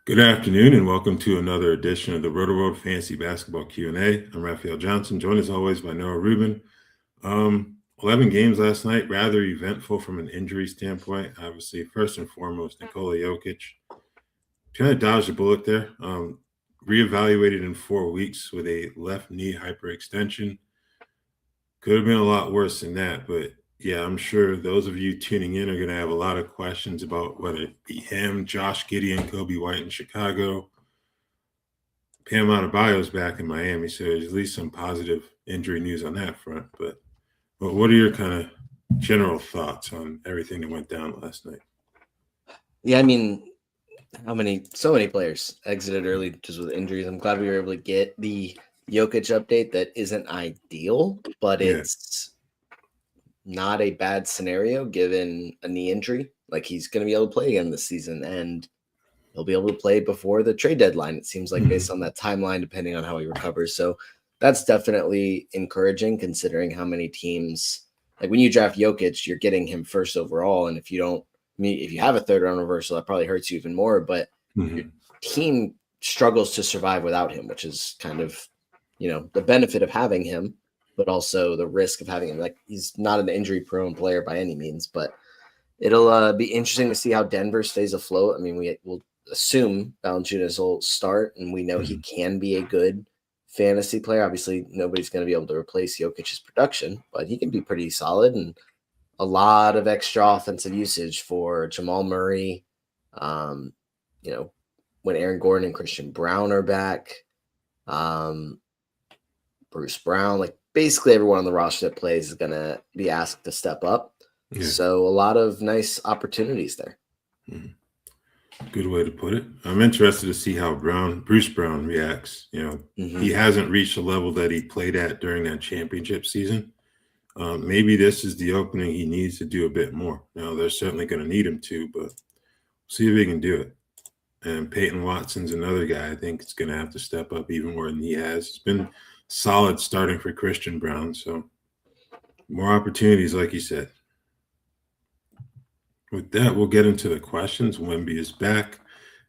Good afternoon and welcome to another edition of the Rotoworld Fantasy Basketball Q&A. I'm Raphielle Johnson, joined as always by Noah Rubin. 11 games last night, rather eventful from an injury standpoint. Obviously, first and foremost, Nikola Jokic kind of dodged a bullet there. Reevaluated in 4 weeks with a left knee hyperextension. Could have been a lot worse than that, but yeah, I'm sure those of you tuning in are going to have a lot of questions about whether it be him, Josh Giddey, Kobe White in Chicago. Bam Adebayo's back in Miami, so there's at least some positive injury news on that front. But what are your kind of general thoughts on everything that went down last night? Yeah, I mean, so many players exited early just with injuries. I'm glad we were able to get the Jokic update. That isn't ideal, but it's not a bad scenario given a knee injury. Like, he's going to be able to play again this season, and he'll be able to play before the trade deadline, it seems like, based on that timeline, depending on how he recovers. So that's definitely encouraging, considering how many teams, like when you draft Jokic, you're getting him first overall. And if you have a third round reversal, that probably hurts you even more. But your team struggles to survive without him, which is kind of, the benefit of having him, but also the risk of having him. Like, he's not an injury prone player by any means, but it'll be interesting to see how Denver stays afloat. I mean, we'll assume Valanciunas will start, and we know he can be a good fantasy player. Obviously, nobody's going to be able to replace Jokic's production, but he can be pretty solid, and a lot of extra offensive usage for Jamal Murray. When Aaron Gordon and Christian Brown are back, Bruce Brown, like basically everyone on the roster that plays is going to be asked to step up. Yeah. So a lot of nice opportunities there. Good way to put it. I'm interested to see how Bruce Brown reacts. He hasn't reached the level that he played at during that championship season. Maybe this is the opening he needs to do a bit more. Now, they're certainly going to need him to, but see if he can do it. And Peyton Watson's another guy I think is going to have to step up even more than he has. It's been solid starting for Christian Brown, so more opportunities, like you said. With that, we'll get into the questions. Wemby is back.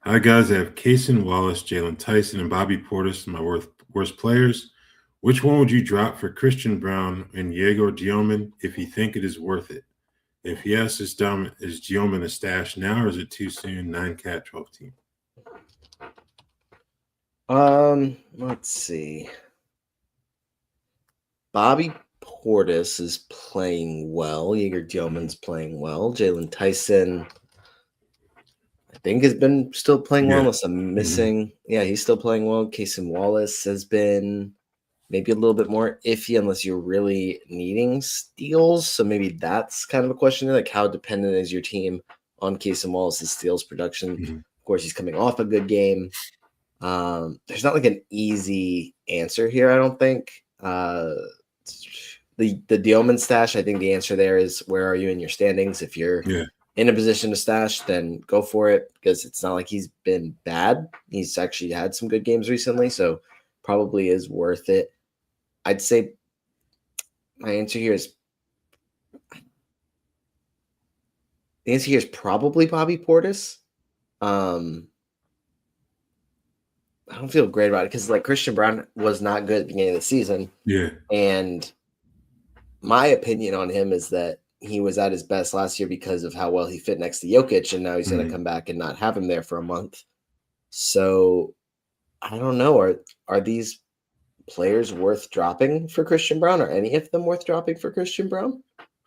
Hi, guys. I have Cason Wallace, Jalen Tyson, and Bobby Portis, my worst players. Which one would you drop for Christian Brown and Diego Gioman if you think it is worth it? If yes, is Gioman a stash now, or is it too soon? 9-cat, 12 team. Let's see. Bobby Portis is playing well. Diego Gioman's playing well. Jalen Tyson, I think, has been still playing well, unless I'm missing. Yeah, he's still playing well. Cason Wallace has been maybe a little bit more iffy unless you're really needing steals. So maybe that's kind of a question, like how dependent is your team on Cason Wallace's steals production? Of course, he's coming off a good game. There's not like an easy answer here, I don't think. The Dioman stash, I think the answer there is, where are you in your standings? If you're in a position to stash, then go for it, because it's not like he's been bad. He's actually had some good games recently, so probably is worth it. I'd say my answer here is probably Bobby Portis. I don't feel great about it because, like, Christian Brown was not good at the beginning of the season. Yeah. And my opinion on him is that he was at his best last year because of how well he fit next to Jokic, and now he's going to come back and not have him there for a month. So I don't know. Are these players worth dropping for Christian Brown? Are any of them worth dropping for Christian Brown?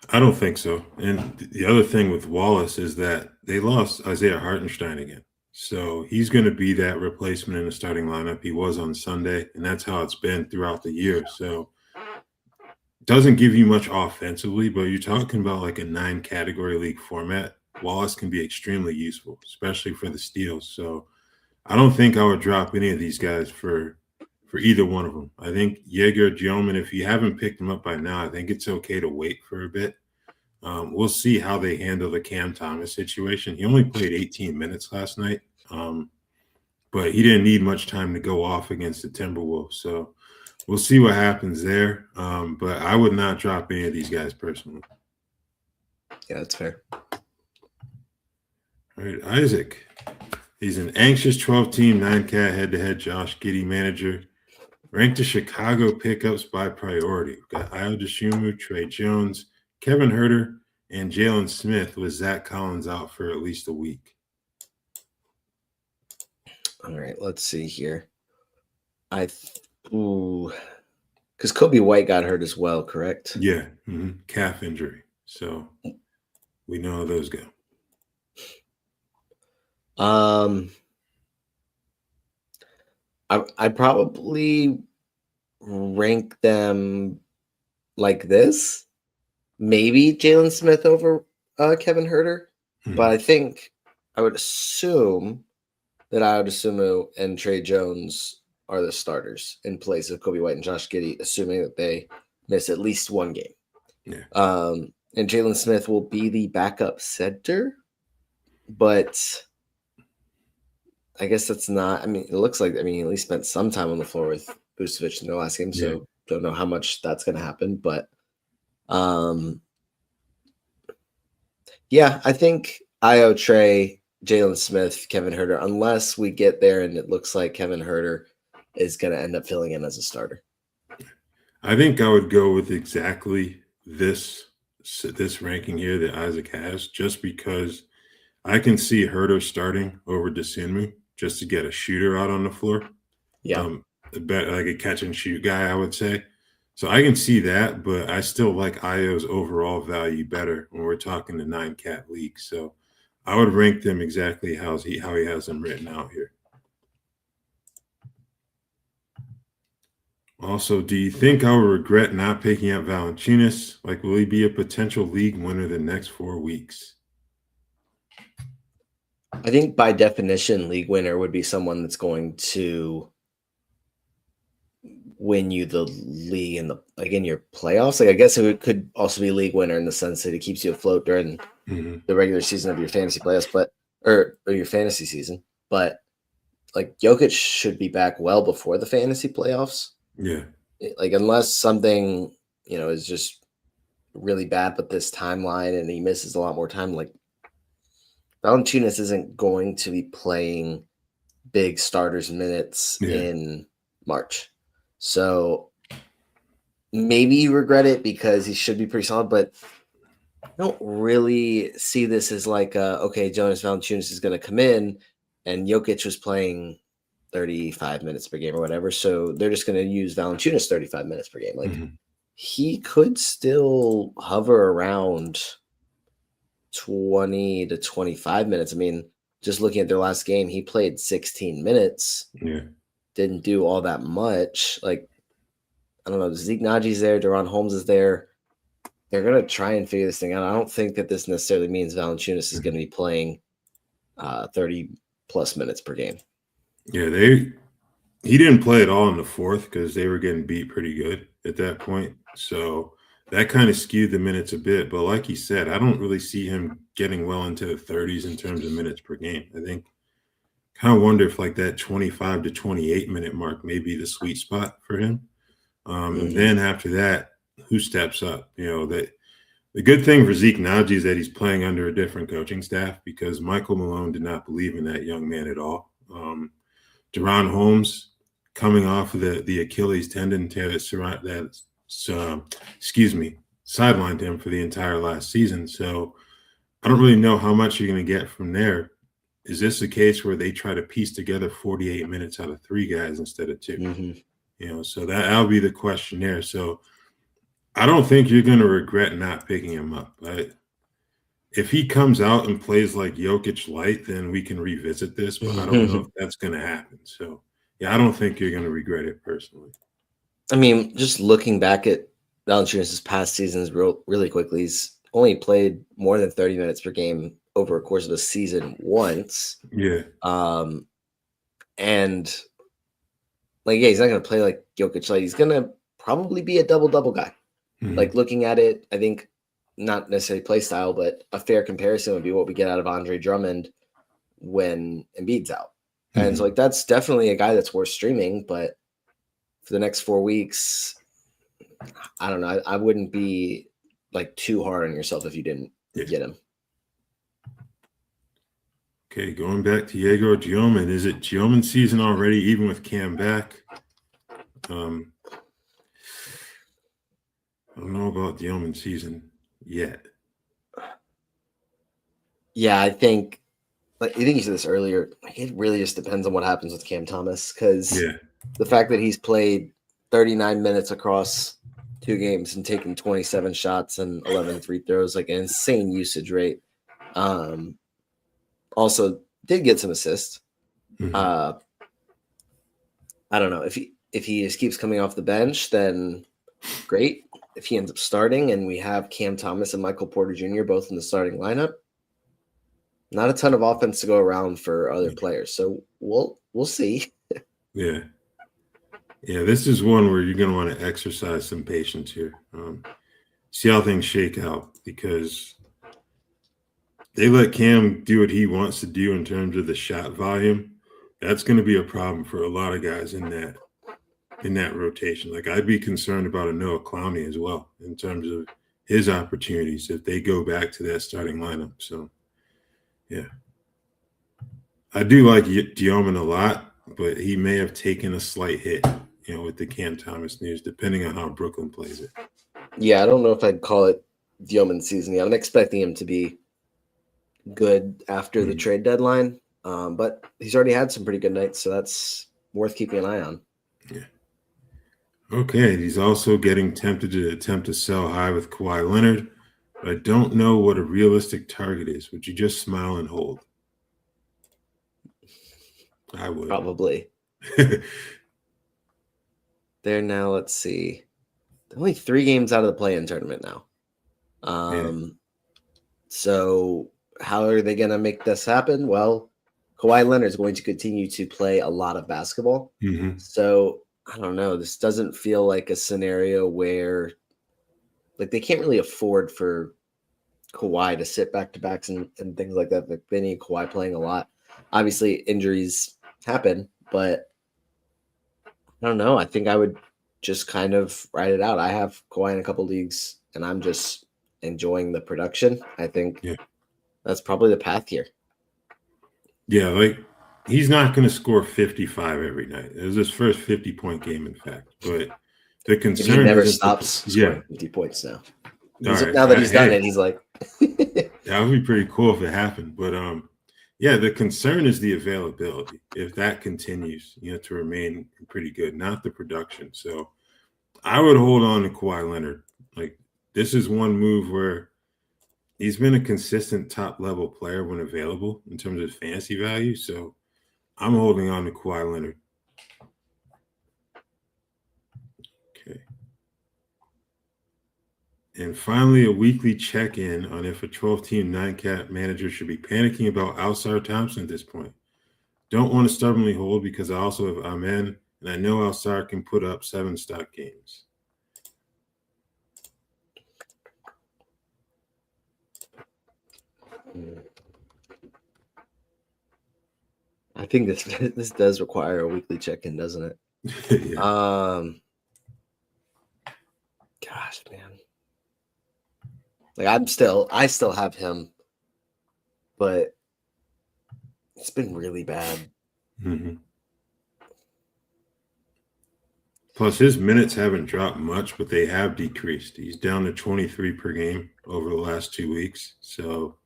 I don't think so. And the other thing with Wallace is that they lost Isaiah Hartenstein again. So he's going to be that replacement in the starting lineup. He was on Sunday, and that's how it's been throughout the year. So it doesn't give you much offensively, but you're talking about like a 9-category league format. Wallace can be extremely useful, especially for the steals. So I don't think I would drop any of these guys for either one of them. I think Diego Gioman, if you haven't picked him up by now, I think it's okay to wait for a bit. We'll see how they handle the Cam Thomas situation. He only played 18 minutes last night, but he didn't need much time to go off against the Timberwolves. So we'll see what happens there. But I would not drop any of these guys personally. Yeah, that's fair. All right, Isaac. He's an anxious 12-team, 9-cat head-to-head Josh Giddey manager. Ranked the Chicago pickups by priority. We've got Dosunmu, Trey Jones, Kevin Huerter, and Jalen Smith with Zach Collins out for at least a week. All right, let's see here. Because Kobe White got hurt as well, correct? Yeah, calf injury. So we know how those go. I probably rank them like this. Maybe Jalen Smith over Kevin Huerter, but I think I would assume that Dosunmu and Trey Jones are the starters in place of Kobe White and Josh Giddey, assuming that they miss at least one game. Yeah. And Jalen Smith will be the backup center, but I guess that's not. I mean, it looks like he at least spent some time on the floor with Buzelis in the last game, so don't know how much that's going to happen. But yeah, I think Trey, Jalen Smith, Kevin Huerter, unless we get there and it looks like Kevin Huerter is going to end up filling in as a starter. I think I would go with exactly this ranking here that Isaac has, just because I can see Huerter starting over Dosunmu just to get a shooter out on the floor. Yeah. Like a catch and shoot guy, I would say. So I can see that, but I still like Io's overall value better when we're talking the 9-cat league. So I would rank them exactly how he has them written out here. Also, do you think I will regret not picking up Valanciunas? Like, will he be a potential league winner the next 4 weeks? I think by definition, league winner would be someone that's going to win you the league in your playoffs. Like, I guess it could also be league winner in the sense that it keeps you afloat during the regular season of your fantasy playoffs, or your fantasy season. But like Jokic should be back well before the fantasy playoffs. Yeah. Like, unless something, is just really bad with this timeline and he misses a lot more time, like Valanciunas isn't going to be playing big starters minutes in March. So maybe you regret it because he should be pretty solid, but I don't really see this as like, okay, Jonas Valanciunas is going to come in and Jokic was playing 35 minutes per game or whatever. So they're just going to use Valanciunas 35 minutes per game. Like he could still hover around 20 to 25 minutes. I mean, just looking at their last game, he played 16 minutes. Yeah. Didn't do all that much. Like, I don't know. Zeke Naji's there. Deron Holmes is there. They're going to try and figure this thing out. I don't think that this necessarily means Valanciunas is going to be playing 30 plus minutes per game. Yeah, he didn't play at all in the fourth because they were getting beat pretty good at that point. So that kind of skewed the minutes a bit. But like you said, I don't really see him getting well into the 30s in terms of minutes per game. I think kind of wonder if like that 25 to 28 minute mark may be the sweet spot for him. And then after that, who steps up? The good thing for Zeke Naji is that he's playing under a different coaching staff because Michael Malone did not believe in that young man at all. Deron Holmes coming off of the Achilles tendon tear that sidelined him for the entire last season. So I don't really know how much you're going to get from there. Is this a case where they try to piece together 48 minutes out of 3 guys instead of 2? So that'll be the question there. So I don't think you're going to regret not picking him up. If he comes out and plays like Jokic light, then we can revisit this, but I don't know if that's going to happen. So, yeah, I don't think you're going to regret it personally. I mean, just looking back at Valanciunas' past seasons really quickly, he's only played more than 30 minutes per game over a course of a season once. Yeah. And he's not going to play like Jokic light. He's going to probably be a double-double guy. Like, looking at it, I think not necessarily play style, but a fair comparison would be what we get out of Andre Drummond when Embiid's out. And so, that's definitely a guy that's worth streaming. But for the next 4 weeks, I don't know. I wouldn't be too hard on yourself if you didn't get him. Okay, going back to Diego Gioman. Is it Gioman season already, even with Cam back? I don't know about Gioman season yet. Yeah, I think you said this earlier. It really just depends on what happens with Cam Thomas, because the fact that he's played 39 minutes across 2 games and taken 27 shots and 11 free throws, like an insane usage rate. Also did get some assists. I don't know if he just keeps coming off the bench, then great. If he ends up starting and we have Cam Thomas and Michael Porter Jr. both in the starting lineup, not a ton of offense to go around for other players. So we'll see. Yeah. This is one where you're going to want to exercise some patience here. See how things shake out, because they let Cam do what he wants to do in terms of the shot volume. That's going to be a problem for a lot of guys in that rotation. Like, I'd be concerned about a Noah Clowney as well in terms of his opportunities if they go back to that starting lineup. So, yeah. I do like Diomand a lot, but he may have taken a slight hit, with the Cam Thomas news, depending on how Brooklyn plays it. Yeah, I don't know if I'd call it Diomand season yet. I'm expecting him to be good after the trade deadline, but he's already had some pretty good nights, so that's worth keeping an eye on. Yeah. Okay, he's also getting tempted to attempt to sell high with Kawhi Leonard, but I don't know what a realistic target is. Would you just smile and hold? I would. Probably. They're now, let's see, only 3 games out of the play-in tournament now. So how are they going to make this happen? Well, Kawhi Leonard is going to continue to play a lot of basketball. So I don't know. This doesn't feel like a scenario where, like, they can't really afford for Kawhi to sit back-to-backs and things like that. Like, they need Kawhi playing a lot. Obviously, injuries happen, but I don't know. I think I would just kind of ride it out. I have Kawhi in a couple leagues, and I'm just enjoying the production. I think that's probably the path here. Yeah, like, he's not going to score 55 every night. It was his first 50-point game, in fact. But the concern he never stops scoring 50 points now. Now that he's done it, he's like, that would be pretty cool if it happened. But the concern is the availability. If that continues, to remain pretty good, not the production. So I would hold on to Kawhi Leonard. Like, this is one move where he's been a consistent top-level player when available in terms of fantasy value. So I'm holding on to Kawhi Leonard. Okay. And finally, a weekly check-in on if a 12-team 9-cap manager should be panicking about Ausar Thompson at this point. Don't want to stubbornly hold because I also have Amen, and I know Ausar can put up 7-stock games. I think this does require a weekly check-in, doesn't it? Gosh, man. Like, I still have him, but it's been really bad. Plus, his minutes haven't dropped much, but they have decreased. He's down to 23 per game over the last 2 weeks. So,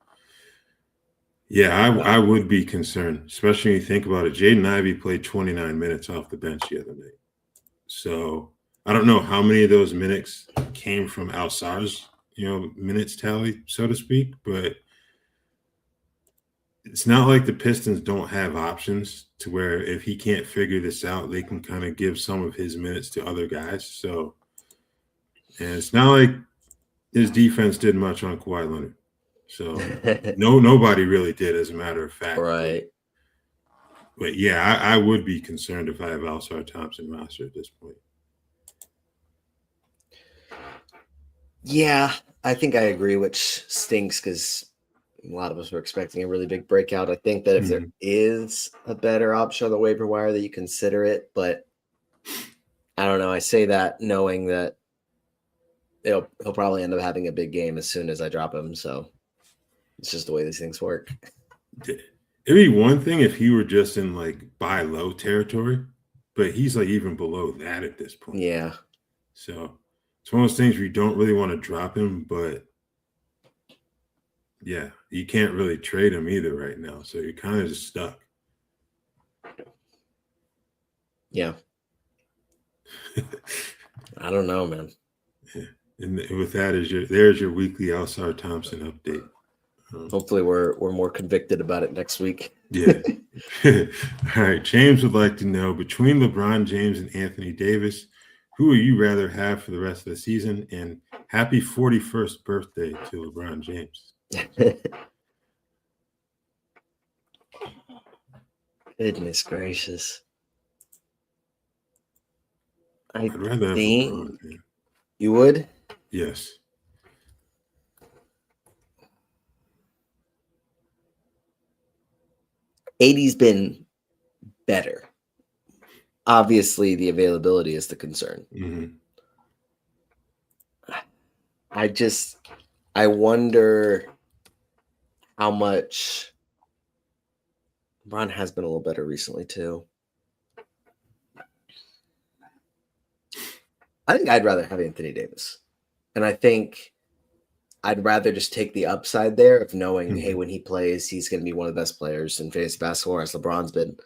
I would be concerned, especially when you think about it. Jaden Ivey played 29 minutes off the bench the other night. So I don't know how many of those minutes came from Ausar's, minutes tally, so to speak, but it's not like the Pistons don't have options to where if he can't figure this out, they can kind of give some of his minutes to other guys. So, and it's not like his defense did much on Kawhi Leonard. So nobody really did, as a matter of fact. Right. But I would be concerned if I have Ausar Thompson roster at this point. Yeah, I think I agree, which stinks because a lot of us were expecting a really big breakout. I think that if there is a better option on the waiver wire, that you consider it. But I don't know. I say that knowing that he'll probably end up having a big game as soon as I drop him. So it's just the way these things work. It'd be one thing if he were just in like buy low territory, but he's like even below that at this point. Yeah. So it's one of those things where you don't really want to drop him, but yeah, you can't really trade him either right now. So you're kind of just stuck. Yeah. I don't know, man. Yeah. And with that, there's your weekly Ausar Thompson update. Hopefully we're more convicted about it next week. Yeah. All right. James would like to know, between LeBron James and Anthony Davis, who would you rather have for the rest of the season? And happy 41st birthday to LeBron James. Goodness gracious. I'd rather have think LeBron. Yeah. You would? Yes. AD's been better. Obviously, the availability is the concern. Mm-hmm. I wonder how much LeBron has been a little better recently too. I think I'd rather have Anthony Davis. And I think I'd rather just take the upside there of knowing, hey, when he plays, he's going to be one of the best players in fantasy basketball, as LeBron's been.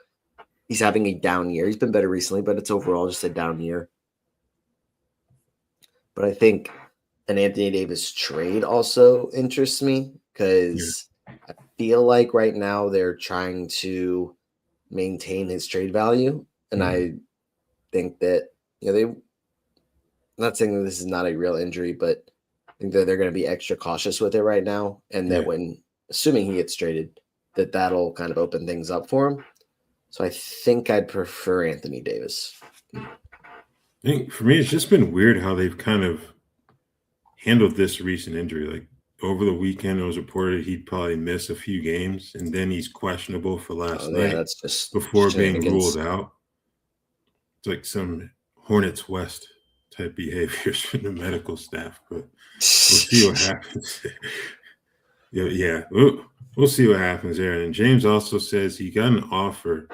He's having a down year. He's been better recently, but it's overall just a down year. But I think an Anthony Davis trade also interests me because I feel like right now they're trying to maintain his trade value. And I think that, I'm not saying that this is not a real injury, but I think that they're going to be extra cautious with it right now. And that when, assuming he gets traded, that'll kind of open things up for him. So I think I'd prefer Anthony Davis. I think for me, it's just been weird how they've kind of handled this recent injury. Like over the weekend, it was reported he'd probably miss a few games, and then he's questionable for last night. That's just before being ruled out. It's like some Hornets West type behaviors from the medical staff, but we'll see what happens. We'll see what happens there. And James also says he got an offer: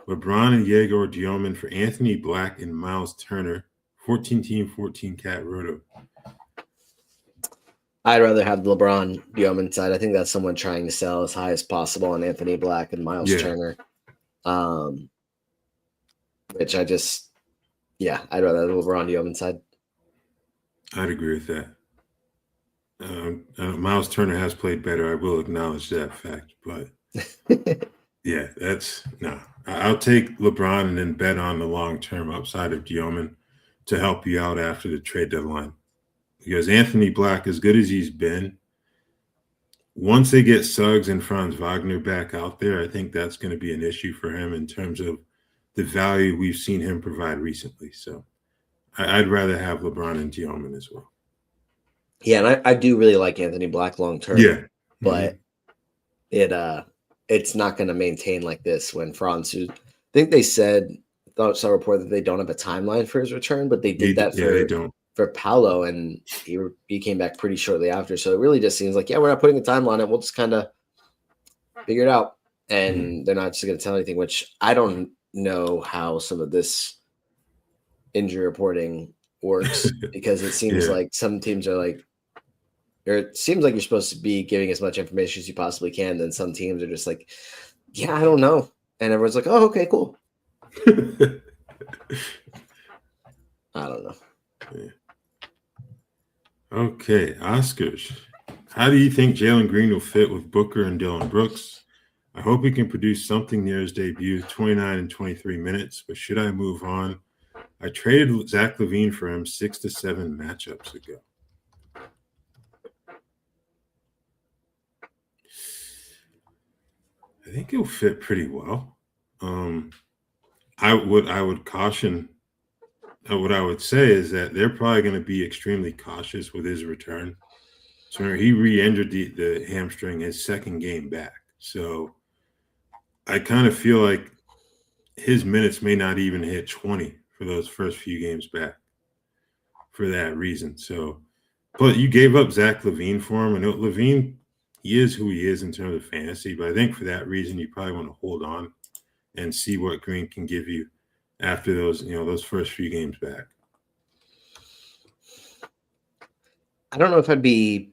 LeBron and Diego Diomand for Anthony Black and Myles Turner, 14-team, 14-cat roto. I'd rather have the LeBron Diomand side. I think that's someone trying to sell as high as possible on Anthony Black and Myles Turner. Which I'd rather have the LeBron Diomand side. I'd agree with that. Myles Turner has played better. I will acknowledge that fact, but I'll take LeBron and then bet on the long-term upside of Diomand to help you out after the trade deadline. Because Anthony Black, as good as he's been, once they get Suggs and Franz Wagner back out there, I think that's going to be an issue for him in terms of the value we've seen him provide recently. So I'd rather have LeBron and Diomand as well. Yeah, and I do really like Anthony Black long term. Yeah. But it's not going to maintain like this when Franz, who I think they said, I thought I saw a report that they don't have a timeline for his return, but they did for Paolo, and he came back pretty shortly after. So it really just seems like, we're not putting a timeline on it. We'll just kind of figure it out. And they're not just going to tell anything, which I don't know how some of this injury reporting works because it seems like some teams are like, or it seems like you're supposed to be giving as much information as you possibly can. Then some teams are just like, I don't know. And everyone's like, oh, okay, cool. I don't know. Yeah. Okay, Oscars. How do you think Jaylen Green will fit with Booker and Dillon Brooks? I hope he can produce something near his debut, 29 and 23 minutes, but should I move on? I traded Zach LaVine for him 6 to 7 matchups ago. I think he'll fit pretty well. I would caution. What I would say is that they're probably going to be extremely cautious with his return. So he re-injured the hamstring his second game back. So I kind of feel like his minutes may not even hit 20 for those first few games back for that reason. So, but you gave up Zach LaVine for him, and LaVine, he is who he is in terms of fantasy. But I think for that reason, you probably want to hold on and see what Green can give you after those first few games back. I don't know if I'd be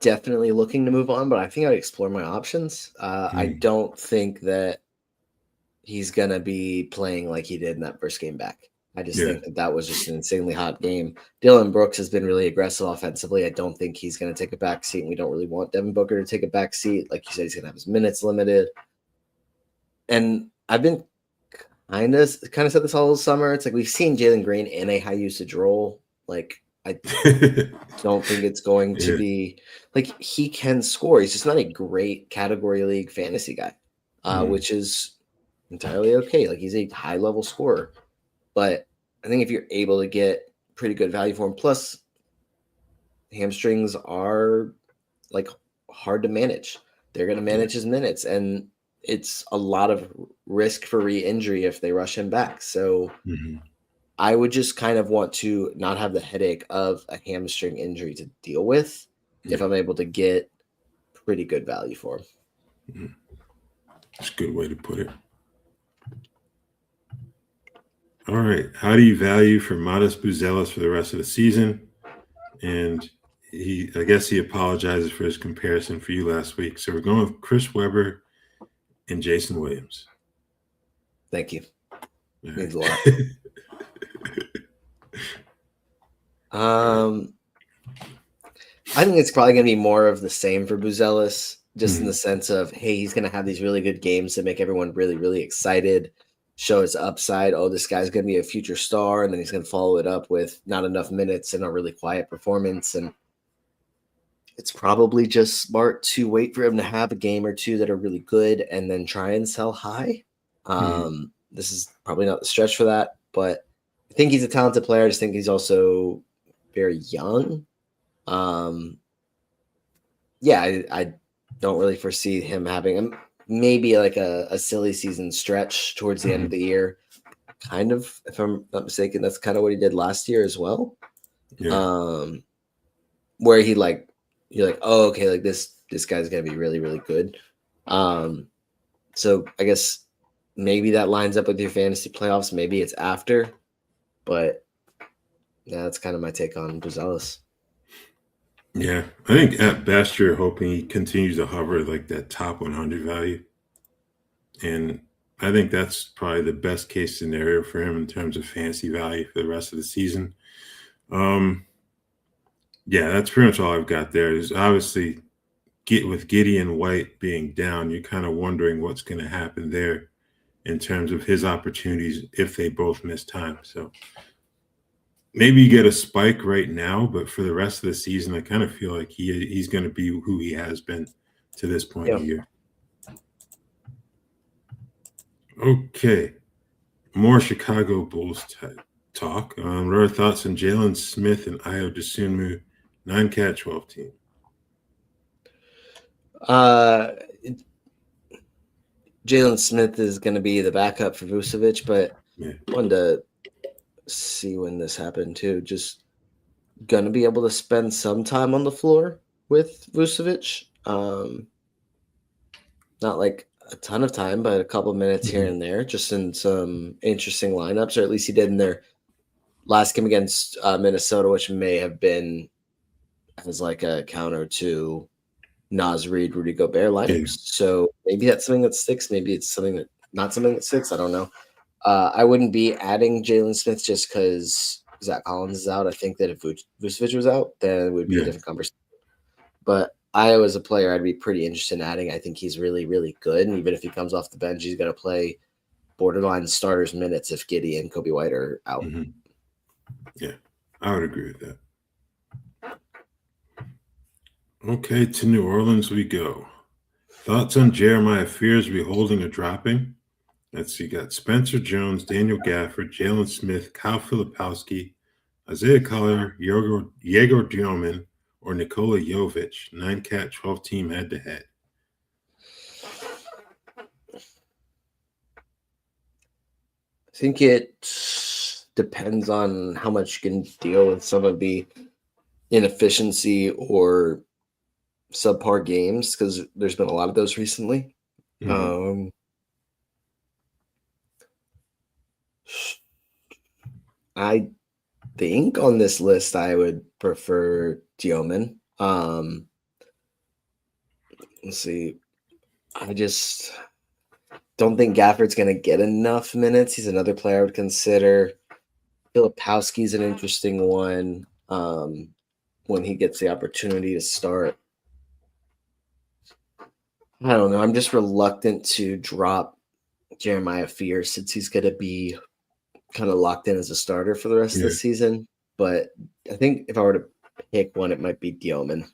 definitely looking to move on, but I think I'd explore my options. I don't think that he's going to be playing like he did in that first game back. I just think that was just an insanely hot game. Dylan Brooks has been really aggressive offensively. I don't think he's going to take a back seat, and we don't really want Devin Booker to take a back seat. Like you said, he's going to have his minutes limited. And I've been kind of said this all summer. It's like we've seen Jaylen Green in a high usage role. Like I don't think it's going to be like he can score. He's just not a great category league fantasy guy, which is entirely okay. Like he's a high level scorer, but I think if you're able to get pretty good value for him, plus hamstrings are like hard to manage. They're going to manage his minutes, and it's a lot of risk for re-injury if they rush him back. So I would just kind of want to not have the headache of a hamstring injury to deal with if I'm able to get pretty good value for him. That's a good way to put it. All right. How do you value for modest Buzelis for the rest of the season? And I guess he apologizes for his comparison for you last week. So we're going with Chris Webber and Jason Williams. Thank you. Right. Means a lot. I think it's probably going to be more of the same for Buzelis, just in the sense of, hey, he's going to have these really good games that make everyone really, really excited, show his upside. Oh, this guy's going to be a future star, and then he's going to follow it up with not enough minutes and a really quiet performance. And it's probably just smart to wait for him to have a game or two that are really good and then try and sell high. This is probably not the stretch for that, but I think he's a talented player. I just think he's also very young. I don't really foresee him having maybe like a silly season stretch towards the end of the year. Kind of, if I'm not mistaken, that's kind of what he did last year as well. Where you're like, oh, okay, like this guy's gonna be really, really good. So I guess maybe that lines up with your fantasy playoffs. Maybe it's after, but yeah, that's kind of my take on Buzelis. Yeah, I think at best you're hoping he continues to hover like that top 100 value. And I think that's probably the best case scenario for him in terms of fantasy value for the rest of the season. That's pretty much all I've got there. Is obviously with Gideon White being down, you're kind of wondering what's going to happen there in terms of his opportunities if they both miss time. So maybe you get a spike right now, but for the rest of the season, I kind of feel like he's going to be who he has been to this point in the year. Okay. More Chicago Bulls talk. What are our thoughts on Jalen Smith and Ayo Dosunmu 9-cat 12 team? Jalen Smith is going to be the backup for Vucevic, but I wanted to see when this happened too. Just going to be able to spend some time on the floor with Vucevic. Not like a ton of time, but a couple of minutes here and there, just in some interesting lineups, or at least he did in their last game against Minnesota, which may have been as like a counter to Naz Reid, Rudy Gobert lineups. So maybe that's something that sticks. Maybe it's not something that sticks. I don't know. I wouldn't be adding Jalen Smith just because Zach Collins is out. I think that if Vucevic was out, then it would be a different conversation. But Ayo as a player, I'd be pretty interested in adding. I think he's really, really good. And even if he comes off the bench, he's going to play borderline starters minutes if Giddey and Kobe White are out. Yeah, I would agree with that. Okay, to New Orleans we go. Thoughts on Jeremiah Fearsby holding or dropping? Let's see, got Spencer Jones, Daniel Gafford, Jalen Smith, Kyle Filipowski, Isaiah Collier, Yegor Dioman, or Nikola Jovic, 9-cat 12 team head-to-head. I think it depends on how much you can deal with some of the inefficiency or subpar games because there's been a lot of those recently. Mhm. I think on this list I would prefer Dioman. Let's see. I just don't think Gafford's going to get enough minutes. He's another player I would consider. Filipowski's an interesting one when he gets the opportunity to start. I don't know. I'm just reluctant to drop Jeremiah Fear since he's going to be kind of locked in as a starter for the rest of the Yeah. season. But I think if I were to pick one, it might be Dioman.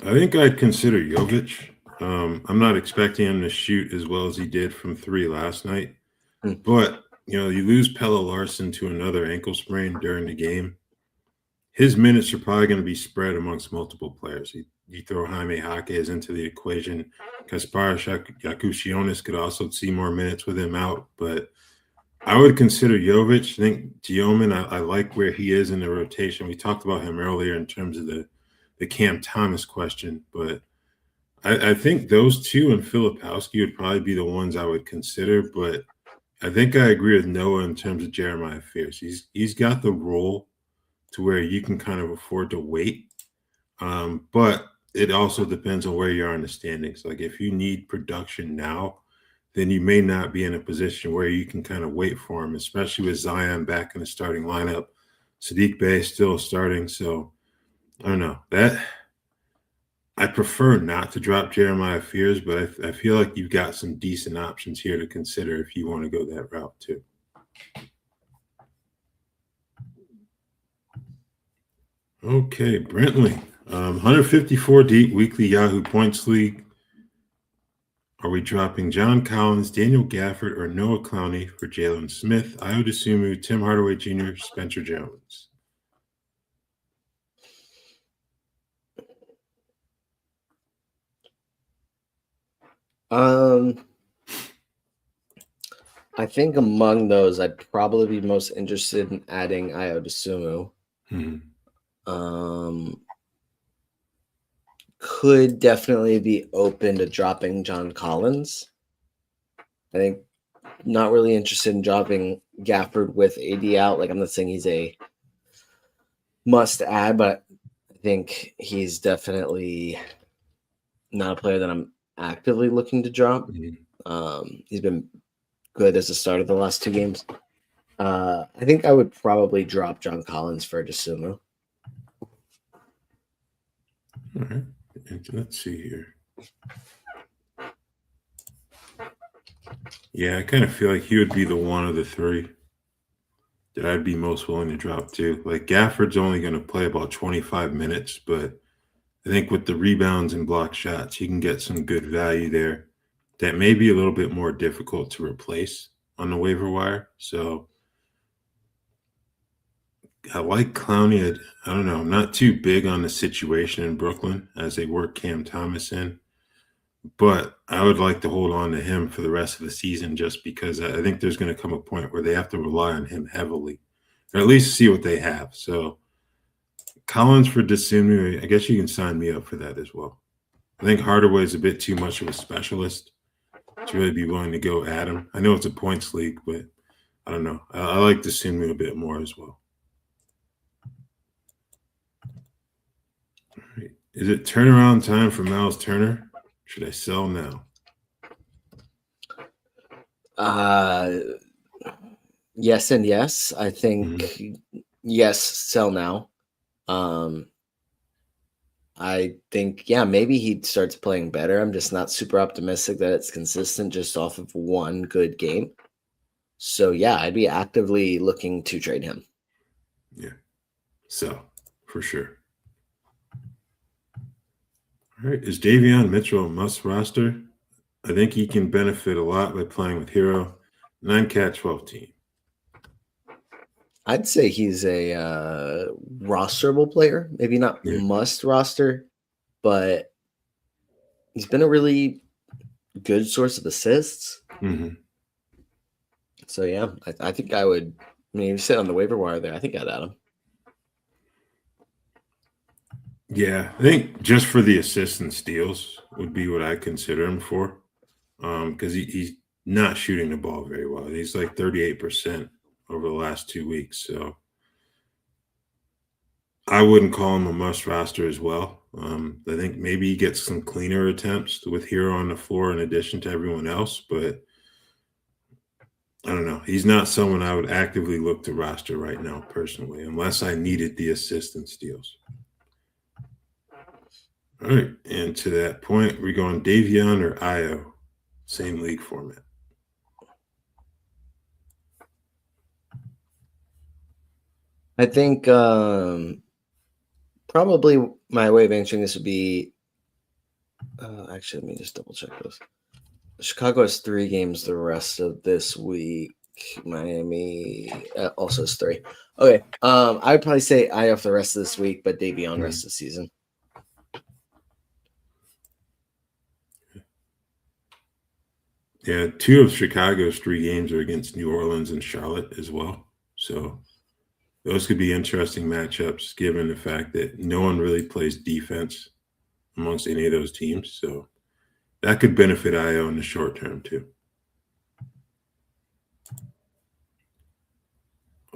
I think I'd consider Jovic. I'm not expecting him to shoot as well as he did from 3 last night, but you lose Pella Larson to another ankle sprain during the game. His minutes are probably going to be spread amongst multiple players. You throw Jaime Jaquez into the equation. Kasparas Yakusionis could also see more minutes with him out, but I would consider Jovic. I think Dioman, I like where he is in the rotation. We talked about him earlier in terms of the Cam Thomas question, but I think those two and Filipowski would probably be the ones I would consider. But I think I agree with Noah in terms of Jeremiah Fierce. He's got the role to where you can kind of afford to wait. But it also depends on where you are in the standings. Like if you need production now, then you may not be in a position where you can kind of wait for him, especially with Zion back in the starting lineup. Sadiq Bey still starting. So I don't know. I prefer not to drop Jeremiah Fears, but I feel like you've got some decent options here to consider if you want to go that route too. Okay, Brentley, 154 deep weekly Yahoo points league. Are we dropping John Collins, Daniel Gafford, or Noah Clowney for Jalen Smith, Ayo Dosunmu, Tim Hardaway Jr., Spencer Jones? I think among those, I'd probably be most interested in adding Ayo Dosunmu. Could definitely be open to dropping John Collins. I think not really interested in dropping Gafford with AD out. Like I'm not saying he's a must add, but I think he's definitely not a player that I'm actively looking to drop. He's been good as a starter the last 2 games. I think I would probably drop John Collins for Dosunmu. All right. Let's see here. Yeah, I kind of feel like he would be the one of the 3 that I'd be most willing to drop too. Like Gafford's only going to play about 25 minutes, but I think with the rebounds and block shots, you can get some good value there that may be a little bit more difficult to replace on the waiver wire. So I like Clowney. I don't know. I'm not too big on the situation in Brooklyn as they work Cam Thomas in, but I would like to hold on to him for the rest of the season just because I think there's going to come a point where they have to rely on him heavily, or at least see what they have. So Collins for Dosunmu, I guess you can sign me up for that as well. I think Hardaway is a bit too much of a specialist to really be willing to go at him. I know it's a points league, but I don't know. I like Dosunmu a bit more as well. Right. Is it turnaround time for Myles Turner? Should I sell now? Yes and yes. I think yes, sell now. I think, yeah, maybe he starts playing better. I'm just not super optimistic that it's consistent just off of one good game. So, yeah, I'd be actively looking to trade him. Yeah. So, for sure. All right. Is Davion Mitchell a must roster? I think he can benefit a lot by playing with Hero. 9-cat, 12 team. I'd say he's a rosterable player. Maybe not must roster, but he's been a really good source of assists. So, yeah, I think I would. I mean, if you sit on the waiver wire there, I think I'd add him. Yeah, I think just for the assists and steals would be what I consider him for. Because he's not shooting the ball very well. He's like 38% over the last 2 weeks. So I wouldn't call him a must roster as well. I think maybe he gets some cleaner attempts with Hero on the floor in addition to everyone else, but I don't know. He's not someone I would actively look to roster right now, personally, unless I needed the assist and steals. All right. And to that point, we're going Davion or Io, same league format. I think probably my way of answering this would be actually, let me just double check this. Chicago has 3 games the rest of this week. Miami also has 3. Okay. I would probably say I off the rest of this week, but Davion rest of the season. Yeah, 2 of Chicago's 3 games are against New Orleans and Charlotte as well. So those could be interesting matchups given the fact that no one really plays defense amongst any of those teams. So that could benefit Io in the short term too.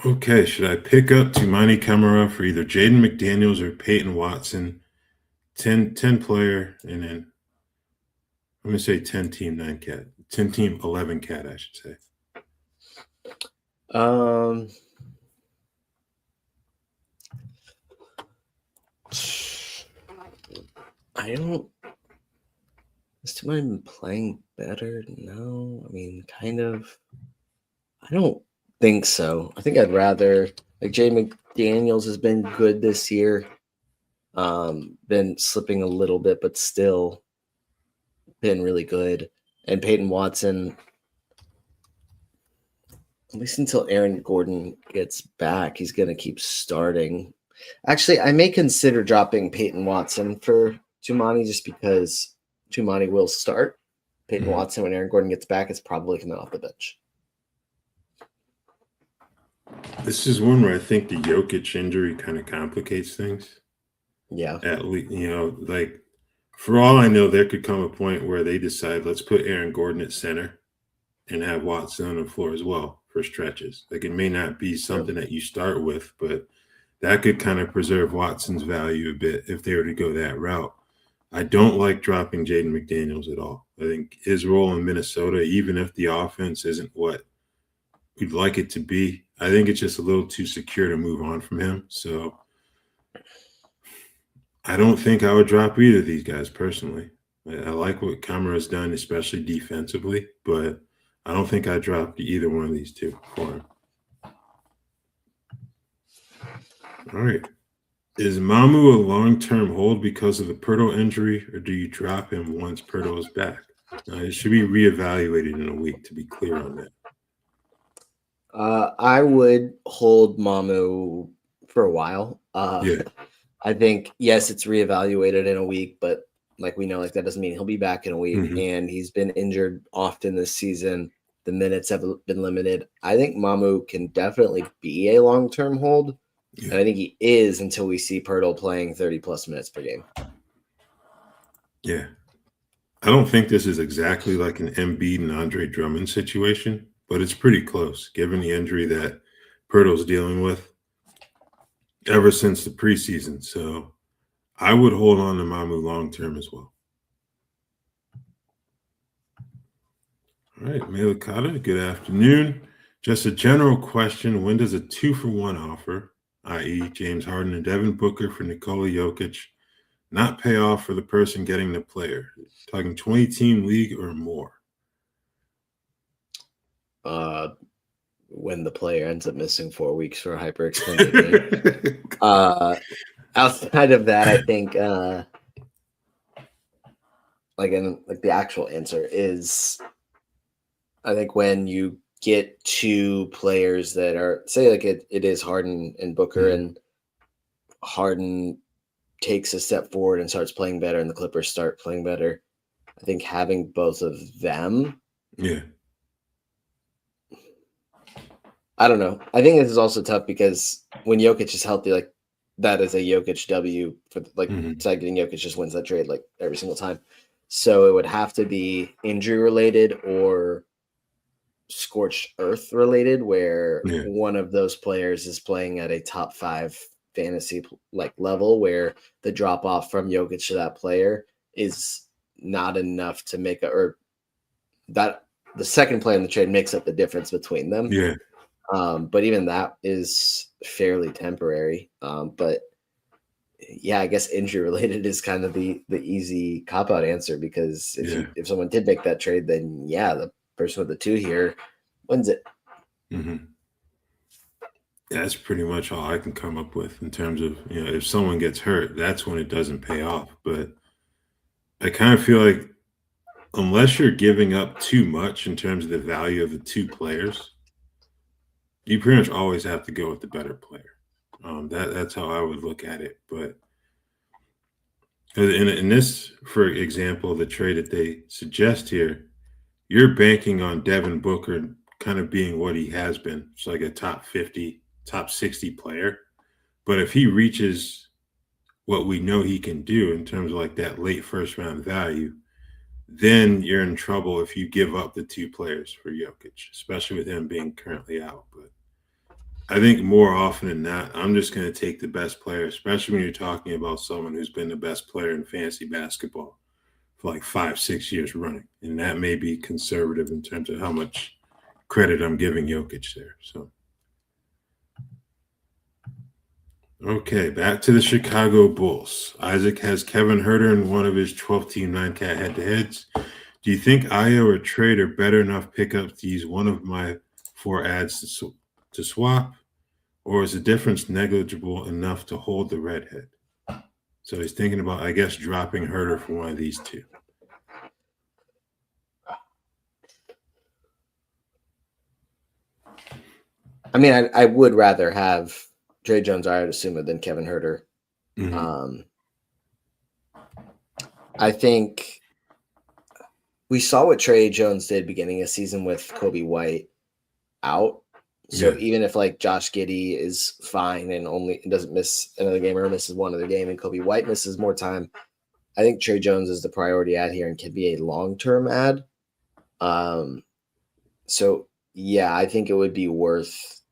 Okay, should I pick up Toumani Kamara for either Jaden McDaniels or Peyton Watson? 10 player, and then I'm going to say 10 team 9 cat. 10 team 11 cat, I should say. I don't. Is Toumani playing better? No. I mean, kind of. I don't think so. I think I'd rather like Jay McDaniels has been good this year. Been slipping a little bit, but still been really good. And Peyton Watson, at least until Aaron Gordon gets back, he's going to keep starting. Actually, I may consider dropping Peyton Watson for Toumani just because Toumani will start. Peyton Watson, when Aaron Gordon gets back, is probably coming off the bench. This is one where I think the Jokic injury kind of complicates things. Yeah. At least, like for all I know, there could come a point where they decide, let's put Aaron Gordon at center and have Watson on the floor as well for stretches. Like it may not be something that you start with, but that could kind of preserve Watson's value a bit if they were to go that route. I don't like dropping Jaden McDaniels at all. I think his role in Minnesota, even if the offense isn't what we'd like it to be, I think it's just a little too secure to move on from him. So I don't think I would drop either of these guys personally. I like what Kamara's done, especially defensively, but I don't think I dropped either one of these two for him. All right. Is Mamu a long-term hold because of the Pirtle injury, or do you drop him once Pirtle is back? It should be reevaluated in a week, to be clear on that. I would hold Mamu for a while. Yeah. I think, yes, it's reevaluated in a week, but like we know, like that doesn't mean he'll be back in a week. And he's been injured often this season. The minutes have been limited. I think Mamu can definitely be a long-term hold. Yeah. And I think he is until we see Pirtle playing 30-plus minutes per game. Yeah. I don't think this is exactly like an Embiid and Andre Drummond situation, but it's pretty close given the injury that Pirtle's dealing with ever since the preseason. So I would hold on to Mamu long-term as well. All right, Melikata, good afternoon. Just a general question. When does a 2-for-1 offer, i.e. James Harden and Devin Booker for Nikola Jokic, not pay off for the person getting the player? Talking 20-team league or more? When the player ends up missing 4 weeks for a hyper-extended game. Outside of that, I think the actual answer is I think when you get 2 players that are, say like it is Harden and Booker, and Harden takes a step forward and starts playing better and the Clippers start playing better, I think having both of them. Yeah. I don't know. I think this is also tough because when Jokic is healthy, like that is a Jokic W for like Mhm. side getting Jokic just wins that trade like every single time. So it would have to be injury related or scorched earth related, where Yeah. one of those players is playing at a top 5 fantasy like level, where the drop off from Jokic to that player is not enough to make or that the second player in the trade makes up the difference between them. Yeah. But even that is fairly temporary. But yeah, I guess injury related is kind of the easy cop out answer, because Yeah. if someone did make that trade, then yeah, the person with the 2 here wins it. Mhm. Yeah, that's pretty much all I can come up with in terms of, if someone gets hurt, that's when it doesn't pay off. But I kind of feel like unless you're giving up too much in terms of the value of the 2 players, you pretty much always have to go with the better player. That's how I would look at it. But in this, for example, the trade that they suggest here, you're banking on Devin Booker kind of being what he has been. It's like a top 50, top 60 player. But if he reaches what we know he can do in terms of like that late first round value, then you're in trouble if you give up the 2 players for Jokic, especially with him being currently out. But I think more often than not, I'm just going to take the best player, especially when you're talking about someone who's been the best player in fantasy basketball for like 5, 6 years running. And that may be conservative in terms of how much credit I'm giving Jokic there. So, okay, back to the Chicago Bulls. Isaac has Kevin Huerter in one of his 12-team 9-cat head-to-heads. Do you think Io or trade are better enough pickups to use one of my 4 ads to swap? Or is the difference negligible enough to hold the redhead? So he's thinking about, I guess, dropping Herter for one of these 2. I mean, I would rather have Dre Jones or Dosunmu than Kevin Huerter. Mm-hmm. I think we saw what Trey Jones did beginning of season with Kobe White out. So even if like Josh Giddey is fine and only doesn't miss another game or misses one other game and Kobe White misses more time, I think Trey Jones is the priority ad here and can be a long-term ad. So yeah, I think it would be worth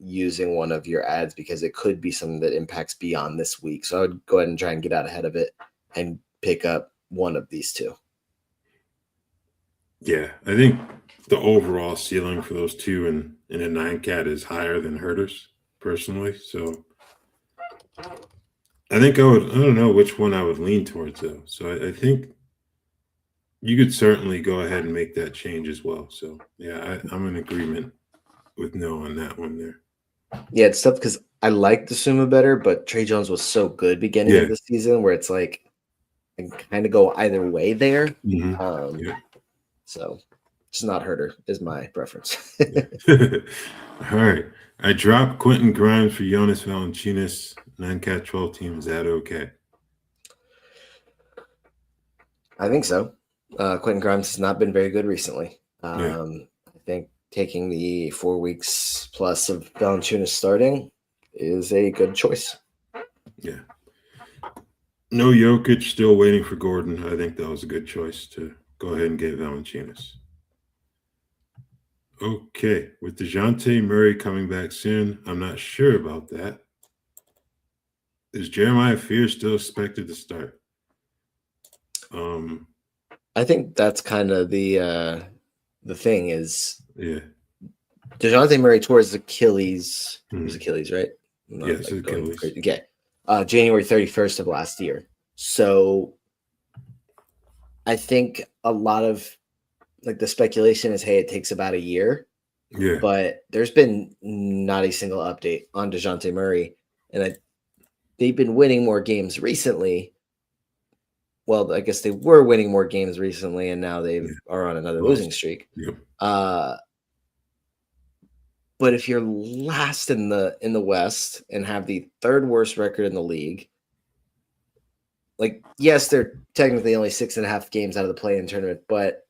using one of your ads because it could be something that impacts beyond this week. So I would go ahead and try and get out ahead of it and pick up one of these 2. Yeah, I think the overall ceiling for those 2 in a 9-cat is higher than Herter's, personally. So I think I don't know which one I would lean towards, though. So I think you could certainly go ahead and make that change as well. So yeah, I'm in agreement with no on that one there. Yeah, it's tough because I like Dosunmu better, but Trey Jones was so good beginning of the season where it's like I can kind of go either way there. Mm-hmm. So it's not Herter is my preference. All right. I dropped Quentin Grimes for Jonas Valanciunas, 9-cat 12 team. Is that okay? I think so. Quentin Grimes has not been very good recently. I think taking the 4 weeks plus of Valanciunas starting is a good choice. Yeah. No Jokic, still waiting for Gordon. I think that was a good choice to go ahead and get Valanciunas. Okay. With DeJounte Murray coming back soon, I'm not sure about that. Is Jeremiah Fear still expected to start? I think that's kind of the thing is DeJounte Murray tore his Achilles. It was Achilles, right? Yes, Achilles. Okay. January 31st of last year. So I think a lot of like the speculation is, hey, it takes about a year. Yeah. But there's been not a single update on DeJounte Murray. And they've been winning more games recently. Well, I guess they were winning more games recently, and now they are on another losing streak. Yep. But if you're last in the West and have the 3rd worst record in the league, like yes, they're technically only 6.5 games out of the play-in tournament, but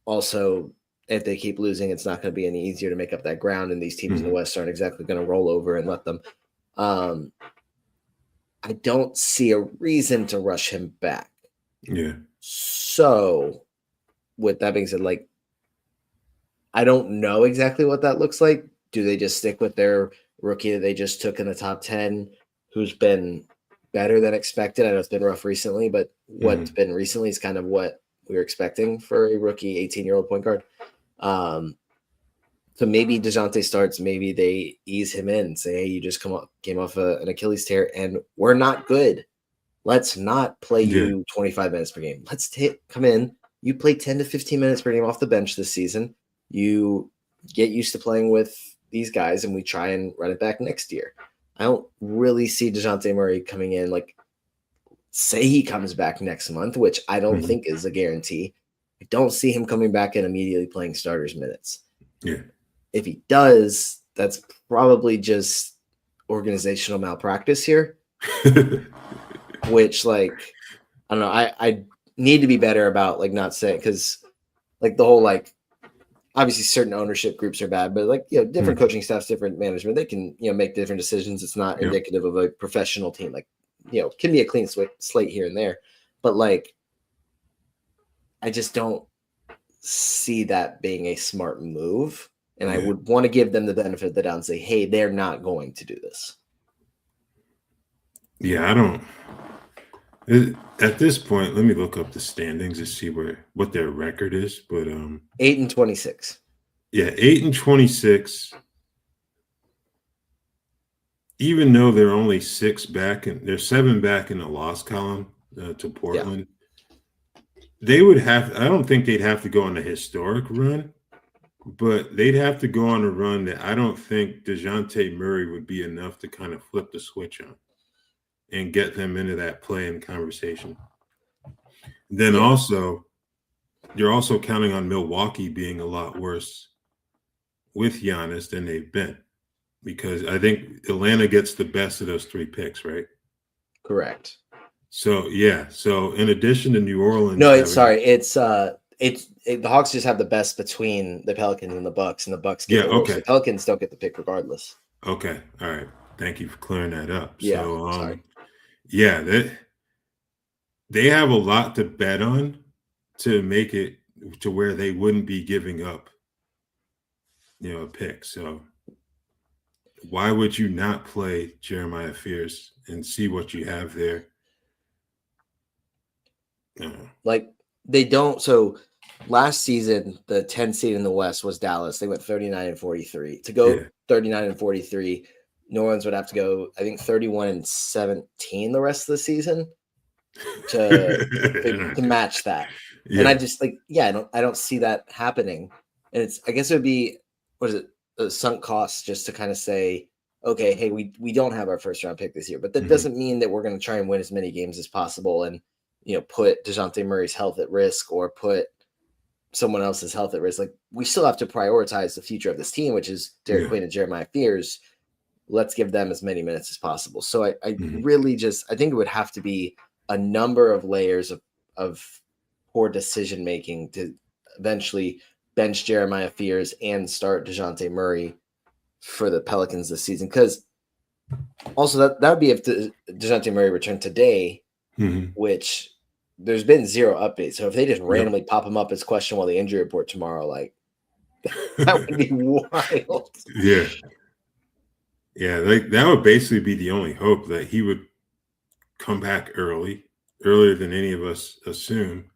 also if they keep losing, it's not going to be any easier to make up that ground. And these teams in the West aren't exactly going to roll over and let them. I don't see a reason to rush him back. Yeah. So, with that being said, like, I don't know exactly what that looks like. Do they just stick with their rookie that they just took in the top 10, who's been better than expected? I know it's been rough recently, but what's been recently is kind of what we were expecting for a rookie 18-year-old point guard. So maybe DeJounte starts, maybe they ease him in, say, hey, you just came off an Achilles tear, and we're not good. Let's not play you 25 minutes per game. Let's come in. You play 10 to 15 minutes per game off the bench this season. You get used to playing with these guys, and we try and run it back next year. I don't really see DeJounte Murray coming in, like, say he comes back next month, which I don't think is a guarantee. I don't see him coming back and immediately playing starters minutes. Yeah. If he does, that's probably just organizational malpractice here, which, like, I don't know. I need to be better about, like, not saying, because, like, the whole, like, obviously certain ownership groups are bad, but, like, you know, different coaching staffs, different management, they can, you know, make different decisions. It's not indicative of a professional team. Like, you know, can be a clean slate here and there, but, like, I just don't see that being a smart move. And I would want to give them the benefit of the doubt and say, hey, they're not going to do this. Yeah, I don't. At this point, let me look up the standings to see what their record is. But 8-26. Yeah, 8-26. Even though they're only 6 back, and they're 7 back in the loss column to Portland, they would have. I don't think they'd have to go on a historic run. But they'd have to go on a run that I don't think DeJounte Murray would be enough to kind of flip the switch on and get them into that play-in conversation. Then also, you're also counting on Milwaukee being a lot worse with Giannis than they've been, because I think Atlanta gets the best of those 3 picks, right? Correct. So, yeah. So, in addition to New Orleans. No, the Hawks just have the best between the Pelicans and the Bucks, and the Bucks get the worst. The Pelicans don't get the pick regardless. Okay. All right. Thank you for clearing that up. Yeah. So, sorry. Yeah, they have a lot to bet on to make it to where they wouldn't be giving up, you know, a pick. So why would you not play Jeremiah Fears and see what you have there? Like, they don't. So last season, the 10 seed in the West was Dallas. They went 39-43. To go 39-43, New Orleans would have to go, I think, 31-17 the rest of the season to match that. Yeah. And I just, like, I don't see that happening. And I guess it would be, what is it, a sunk cost, just to kind of say, okay, hey, we don't have our first round pick this year, but that doesn't mean that we're going to try and win as many games as possible and, you know, put DeJounte Murray's health at risk or put someone else's health at risk. Like, we still have to prioritize the future of this team, which is Derek Queen and Jeremiah Fears. Let's give them as many minutes as possible. So I really I think it would have to be a number of layers of poor decision making to eventually bench Jeremiah Fears and start DeJounte Murray for the Pelicans this season. Because also that would be if DeJounte Murray returned today, which there's been 0 updates. So if they just randomly pop him up as questionable on the injury report tomorrow, like, that would be wild. Yeah. Yeah, like, that would basically be the only hope, that he would come back earlier than any of us assume,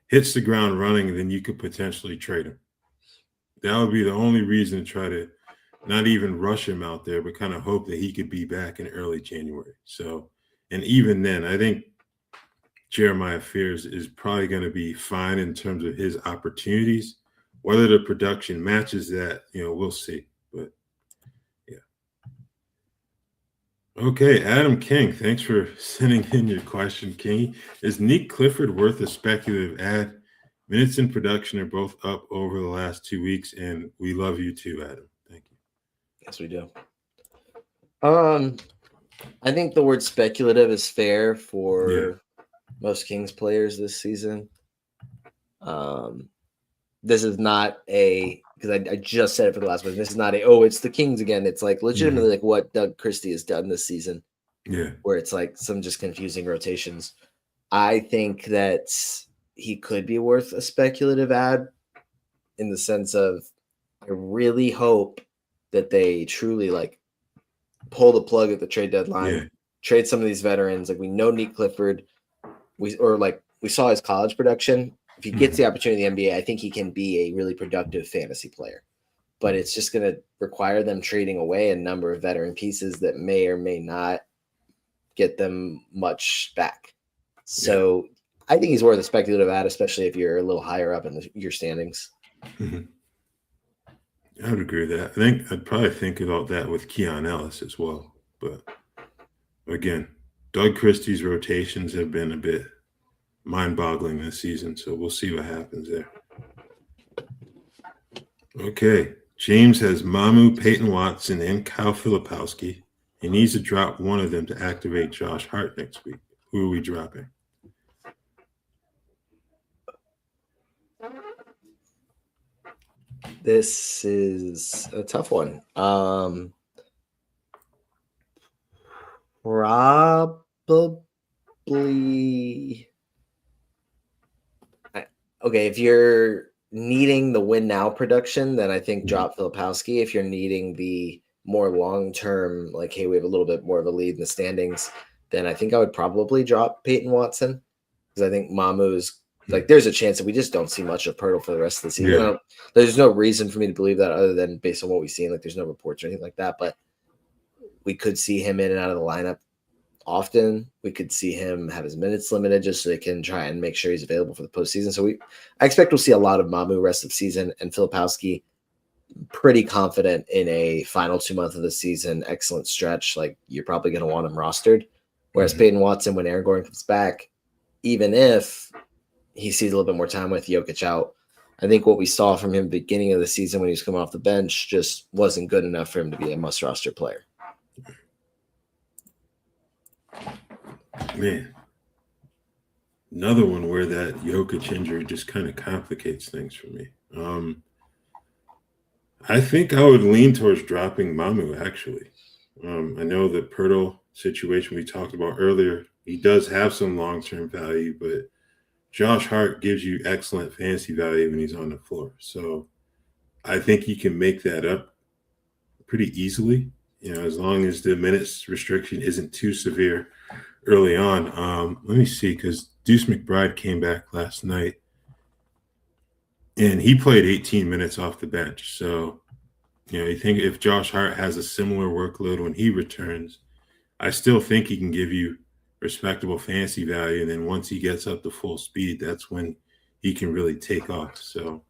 hits the ground running, and then you could potentially trade him. That would be the only reason to try to not even rush him out there, but kind of hope that he could be back in early January. So, and even then, I think Jeremiah Fears is probably going to be fine in terms of his opportunities. Whether the production matches that, you know, we'll see. But yeah. Okay, Adam King, thanks for sending in your question, King. Is Nique Clifford worth a speculative ad? Minutes in production are both up over the last 2 weeks, and we love you too, Adam. Thank you. Yes, we do. I think the word speculative is fair for most Kings players this season. This is not because I just said it for the last one. This is not it's the Kings again. It's like legitimately like what Doug Christie has done this season. Yeah. where it's like some just confusing rotations. I think that he could be worth a speculative ad in the sense of I really hope that they truly like pull the plug at the trade deadline, Yeah. trade some of these veterans. Like we know Nique Clifford, we saw his college production. If he gets the opportunity in the NBA, I think he can be a really productive fantasy player. But it's just going to require them trading away a number of veteran pieces that may or may not get them much back. So I think he's worth a speculative ad, especially if you're a little higher up in your standings. Mm-hmm. I would agree with that. I think I'd probably think about that with Keon Ellis as well. But again, Doug Christie's rotations have been a bit mind-boggling this season, so we'll see what happens there. Okay, James has Mamu, Peyton Watson, and Kyle Filipowski. He needs to drop one of them to activate Josh Hart next week. Who are we dropping? This is a tough one. Probably. Okay, if you're needing the win now production, then I think drop Filipowski. If you're needing the more long term, like, hey, we have a little bit more of a lead in the standings, then I think I would probably drop Peyton Watson because I think Mamu's like there's a chance that we just don't see much of Pirtle for the rest of the season. Yeah. There's no reason for me to believe that other than based on what we've seen. Like there's no reports or anything like that, but we could see him in and out of the lineup often. We could see him have his minutes limited just so they can try and make sure he's available for the postseason. So I expect we'll see a lot of Mamu rest of season and Filipowski. Pretty confident in a final 2 months of the season, excellent stretch. Like you're probably going to want him rostered. Whereas Peyton Watson, when Aaron Gordon comes back, even if he sees a little bit more time with Jokic out, I think what we saw from him at the beginning of the season when he was coming off the bench just wasn't good enough for him to be a must roster player. Man, another one where that Jokic injury just kind of complicates things for me. I think I would lean towards dropping Mamu, actually. I know the Pirtle situation we talked about earlier, he does have some long-term value, but Josh Hart gives you excellent fantasy value when he's on the floor. So I think he can make that up pretty easily, as long as the minutes restriction isn't too severe early on. Let me see, because Deuce McBride came back last night, and he played 18 minutes off the bench. So, you think if Josh Hart has a similar workload when he returns, I still think he can give you respectable fantasy value. And then once he gets up to full speed, that's when he can really take off. So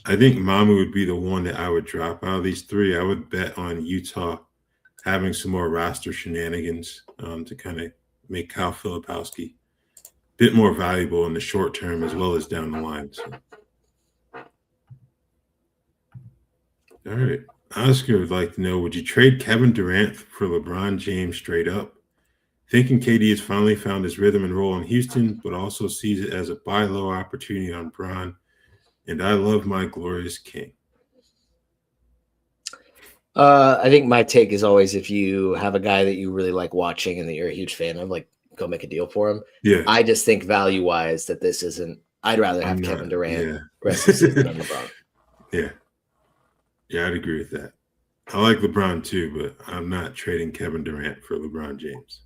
I think Mamu would be the one that I would drop out of these three. I would bet on Utah having some more roster shenanigans to kind of make Kyle Filipowski a bit more valuable in the short term as well as down the line. So. All right. Oscar would like to know, would you trade Kevin Durant for LeBron James straight up? Thinking KD has finally found his rhythm and role in Houston, but also sees it as a buy low opportunity on Bron. And I love my glorious king. I think my take is always if you have a guy that you really like watching and that you're a huge fan of, like go make a deal for him. Yeah. I just think value-wise that this isn't – I'd rather have Kevin Durant rest of the season than LeBron. Yeah. Yeah, I'd agree with that. I like LeBron too, but I'm not trading Kevin Durant for LeBron James.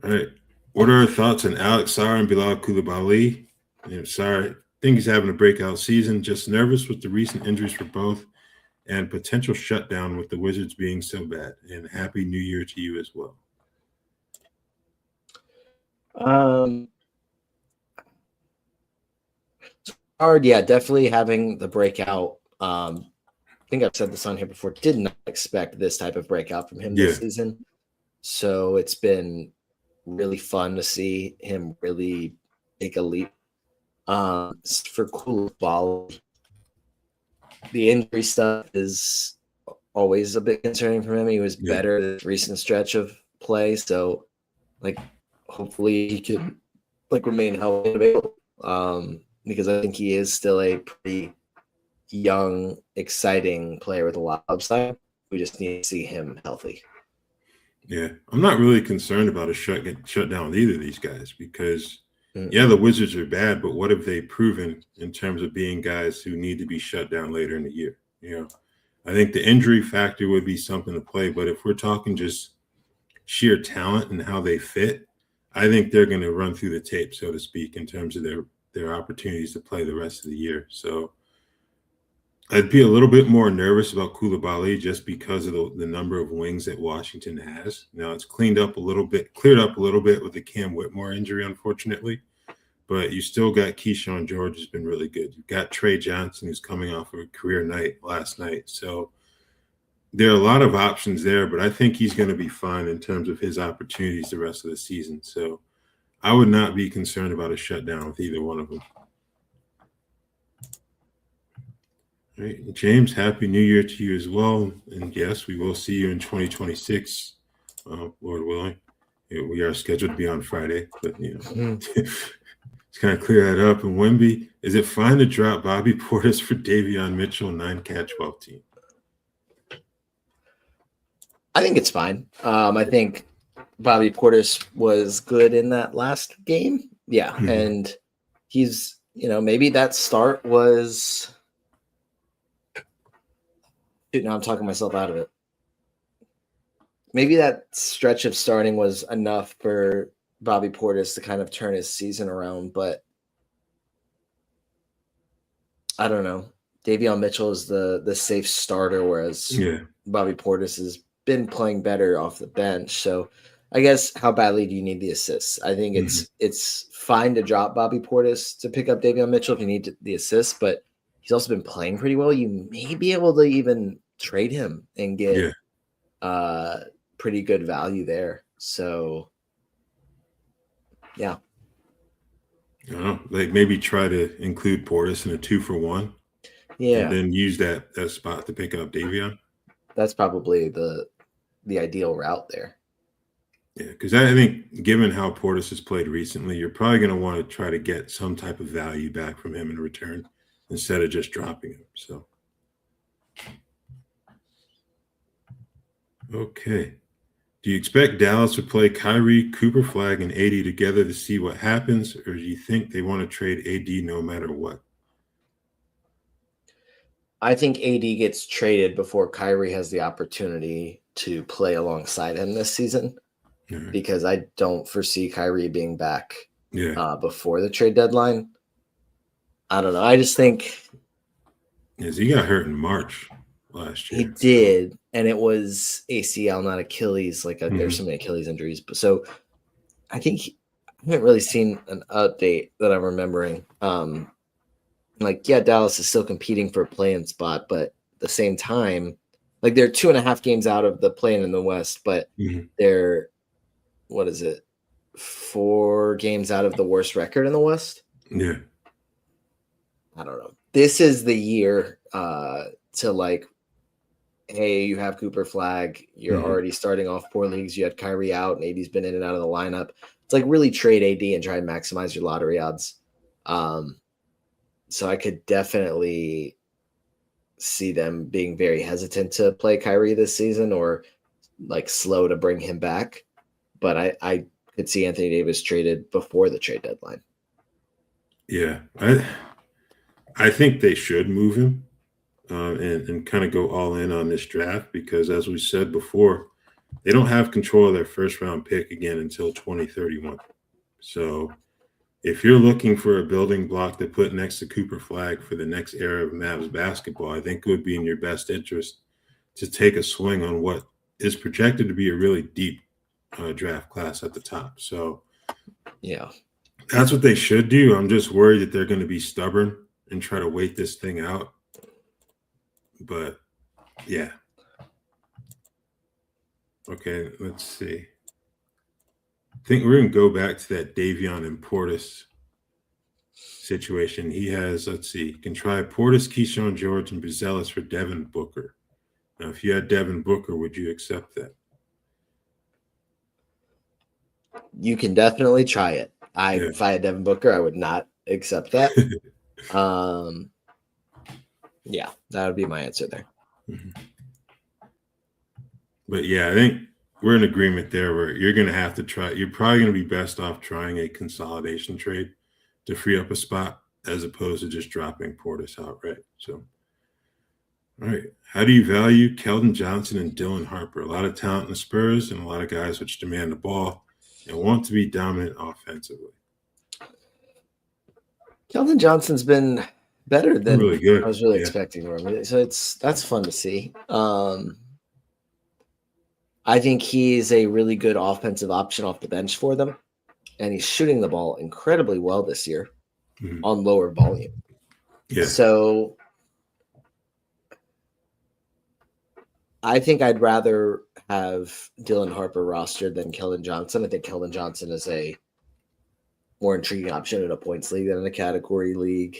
All right. What are our thoughts on Alex Sarr and Bilal Coulibaly? Sarr, I think he's having a breakout season. Just nervous with the recent injuries for both and potential shutdown with the Wizards being so bad. And Happy New Year to you as well. Hard, yeah, definitely having the breakout. I think I've said this on here before. Did not expect this type of breakout from him this season. So it's been really fun to see him really take a leap. For Coulibaly, the injury stuff is always a bit concerning for him. He was better this recent stretch of play, so hopefully he can remain healthy and available. Because I think he is still a pretty young, exciting player with a lot of upside. We just need to see him healthy. Yeah, I'm not really concerned about a shutdown with either of these guys because, yeah, the Wizards are bad, but what have they proven in terms of being guys who need to be shut down later in the year? I think the injury factor would be something to play, but if we're talking just sheer talent and how they fit, I think they're going to run through the tape, so to speak, in terms of their opportunities to play the rest of the year. So I'd be a little bit more nervous about Coulibaly just because of the number of wings that Washington has. Now it's cleared up a little bit with the Cam Whitmore injury, unfortunately. But you still got Keyshawn George who's been really good. You've got Trey Johnson who's coming off of a career night last night. So there are a lot of options there, but I think he's going to be fine in terms of his opportunities the rest of the season. So I would not be concerned about a shutdown with either one of them. All right, James, Happy New Year to you as well. And yes, we will see you in 2026, Lord willing. We are scheduled to be on Friday, but let's kind of clear that up. And Wemby, is it fine to drop Bobby Portis for Davion Mitchell 9-catch 12 team? I think it's fine. I think Bobby Portis was good in that last game. Yeah. Mm-hmm. And he's, maybe that start was. Now I'm talking myself out of it. Maybe that stretch of starting was enough for Bobby Portis to kind of turn his season around, but I don't know. Davion Mitchell is the safe starter, whereas Bobby Portis has been playing better off the bench. So I guess how badly do you need the assists? I think it's fine to drop Bobby Portis to pick up Davion Mitchell if you need the assists, but he's also been playing pretty well. You may be able to even trade him and get pretty good value there. So, yeah. Like maybe try to include Portis in a 2-for-1. Yeah. And then use that spot to pick up Davion. That's probably the ideal route there. Yeah, because I think given how Portis has played recently, you're probably going to want to try to get some type of value back from him in return instead of just dropping him. So, okay. Do you expect Dallas to play Kyrie, Cooper Flag, and AD together to see what happens, or do you think they want to trade AD no matter what? I think AD gets traded before Kyrie has the opportunity to play alongside him this season because I don't foresee Kyrie being back before the trade deadline. I don't know. I just think he got hurt in March last year. He did, and it was ACL, not Achilles. There's so many Achilles injuries, but so I think I haven't really seen an update that I'm remembering. Dallas is still competing for a play-in spot, but at the same time, they're 2.5 games out of the play-in in the West, but they're 4 games out of the worst record in the West? Yeah. I don't know. This is the year to hey, you have Cooper Flag. You're already starting off poor leagues. You had Kyrie out, and AD's been in and out of the lineup. It's really trade AD and try and maximize your lottery odds. So I could definitely see them being very hesitant to play Kyrie this season or slow to bring him back. But I could see Anthony Davis traded before the trade deadline. Yeah. I think they should move him and kind of go all in on this draft because, as we said before, they don't have control of their first-round pick again until 2031. So if you're looking for a building block to put next to Cooper Flag for the next era of Mavs basketball, I think it would be in your best interest to take a swing on what is projected to be a really deep draft class at the top. So, yeah, that's what they should do. I'm just worried that they're going to be stubborn and try to wait this thing out. But, yeah. Okay, let's see. I think we're going to go back to that Davion and Portis situation. He has, can try Portis, Keyshawn George, and Buzelis for Devin Booker. Now, if you had Devin Booker, would you accept that? You can definitely try it. If I had Devin Booker, I would not accept that. Yeah, that would be my answer there. But yeah, I think we're in agreement there where you're going to have to try. You're probably going to be best off trying a consolidation trade to free up a spot as opposed to just dropping Portis outright. So, all right. How do you value Keldon Johnson and Dylan Harper? A lot of talent in the Spurs and a lot of guys which demand the ball and want to be dominant offensively. Keldon Johnson's been better than Really good. I was really Yeah. expecting from him. So that's fun to see. I think he's a really good offensive option off the bench for them, and he's shooting the ball incredibly well this year on lower volume. Yeah. So I think I'd rather have Dylan Harper rostered than Keldon Johnson. I think Keldon Johnson is a more intriguing option in a points league than in a category league.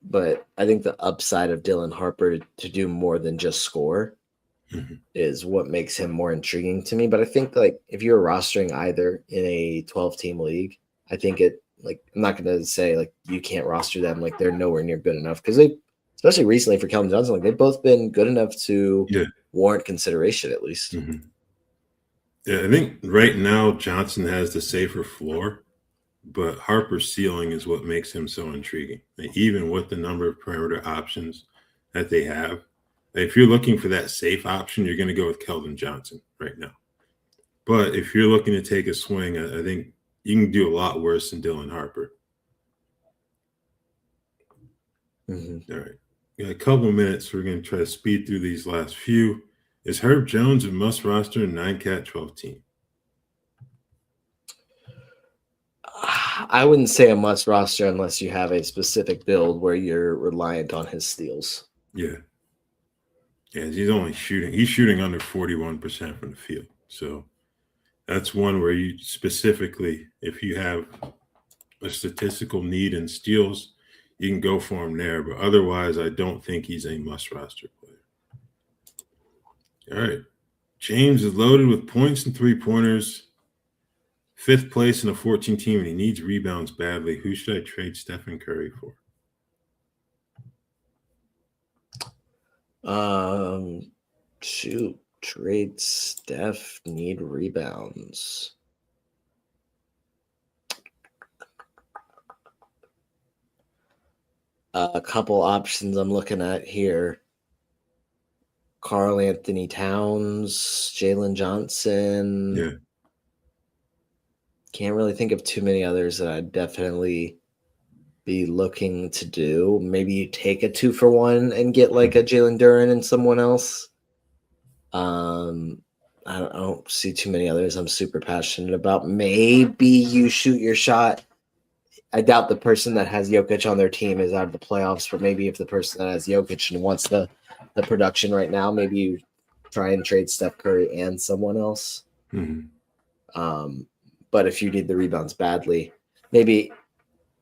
But I think the upside of Dylan Harper to do more than just score is what makes him more intriguing to me. But I think like if you're rostering either in a 12-team league, I think it like I'm not going to say like you can't roster them like they're nowhere near good enough because they, especially recently for Keldon Johnson, like they've both been good enough to warrant consideration at least. Yeah, I think right now Johnson has the safer floor, but Harper's ceiling is what makes him so intriguing. Like, even with the number of perimeter options that they have, if you're looking for that safe option, you're going to go with Keldon Johnson right now. But if you're looking to take a swing, I think you can do a lot worse than Dylan Harper. All right. We got a couple of minutes. We're going to try to speed through these last few. Is Herb Jones a must roster 9-cat 12 team? I wouldn't say a must roster unless you have a specific build where you're reliant on his steals. Yeah. Yeah, he's shooting under 41% from the field. So that's one where you specifically, if you have a statistical need in steals, you can go for him there. But otherwise, I don't think he's a must roster player. All right. James is loaded with points and 3-pointers. 5th place in a 14 team, and he needs rebounds badly. Who should I trade Stephen Curry for? Trade Steph, need rebounds. A couple options I'm looking at here. Karl Anthony Towns, Jalen Johnson. Yeah. Can't really think of too many others that I'd definitely be looking to do. Maybe you take a 2-for-1 and get like a Jalen Duren and someone else. I don't see too many others I'm super passionate about. Maybe you shoot your shot. I doubt the person that has Jokic on their team is out of the playoffs, but maybe if the person that has Jokic and wants the production right now, maybe you try and trade Steph Curry and someone else. But if you need the rebounds badly, maybe,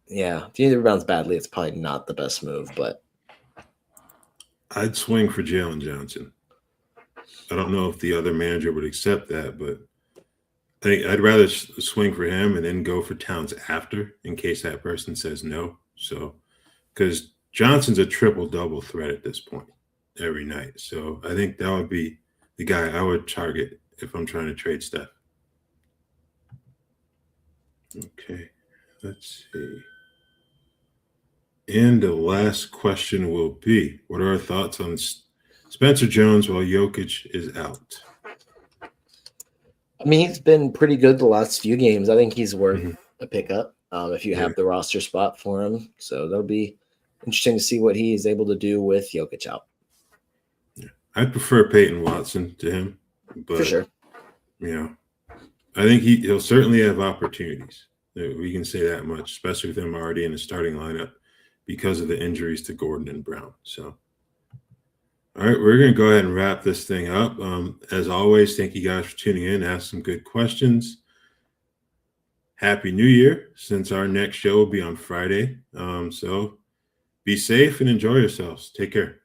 if you need the rebounds badly, it's probably not the best move, but I'd swing for Jalen Johnson. I don't know if the other manager would accept that, but I think I'd rather swing for him and then go for Towns after in case that person says no. So, because Johnson's a triple-double threat at this point every night. So I think that would be the guy I would target if I'm trying to trade Steph. Okay, let's see. And the last question will be, what are our thoughts on Spencer Jones while Jokic is out? I mean, he's been pretty good the last few games. I think he's worth a pickup if you have the roster spot for him. So that'll be interesting to see what he is able to do with Jokic out. Yeah. I'd prefer Peyton Watson to him, but for sure. I think he'll certainly have opportunities. We can say that much, especially with him already in the starting lineup because of the injuries to Gordon and Brown. So, all right, we're going to go ahead and wrap this thing up. As always, thank you guys for tuning in, ask some good questions. Happy New Year, since our next show will be on Friday. So be safe and enjoy yourselves. Take care.